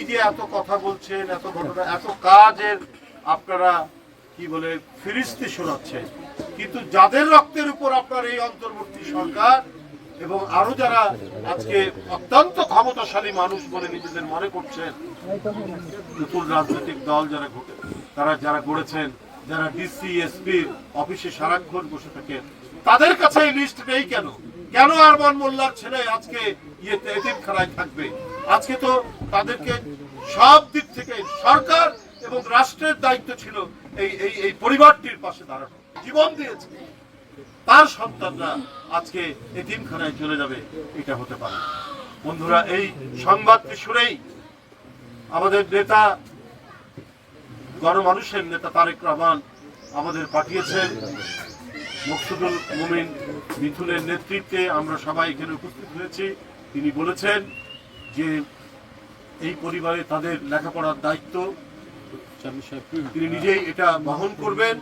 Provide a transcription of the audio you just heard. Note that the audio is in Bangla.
যে এত কথা বলছেন, এত ঘটনা, এত কাজের আপনারা কি বলে ফিরিস্তি শোনাচ্ছেন, কিন্তু যাদের রক্তের উপর আপনার এই অন্তর্বর্তী সরকার এবং আরো যারা আজকে অত্যন্ত ক্ষমতাশালী মানুষ বলে নিজেদের মনে করছেন, নতুন রাজনৈতিক দল যারা গড়েছেন, যারা ডিসি এসপি অফিসে সারাক্ষণ বসে থাকেন, তাদের কাছে এই লিস্ট নেই কেন? কেন আরমান মোল্লার ছেলে আজকে এতিমখানায় থাকবে? আজকে তো তাদেরকে সব দিক থেকে সরকার এবং রাষ্ট্রের দায়িত্ব ছিল এই পরিবারটির পাশে দাঁড়ানো, জীবন দিয়েছে। তার সন্তানরা আজকে এতিমখানায় চলে যাবে, এটা হতে পারে? বন্ধুরা, এই সংবাদটি শুনেই আমাদের নেতা, গণমানুষের নেতা তারেক রহমান আমাদের পাঠিয়েছেন। মকসুদুল মুমিন মিথুনের নেতৃত্বে আমরা সবাই এখানে উপস্থিত হয়েছি। তিনি বলেছেন যে এই পরিবারে তাদের লেখাপড়ার দায়িত্ব তিনি নিজেই এটা বহন করবেন।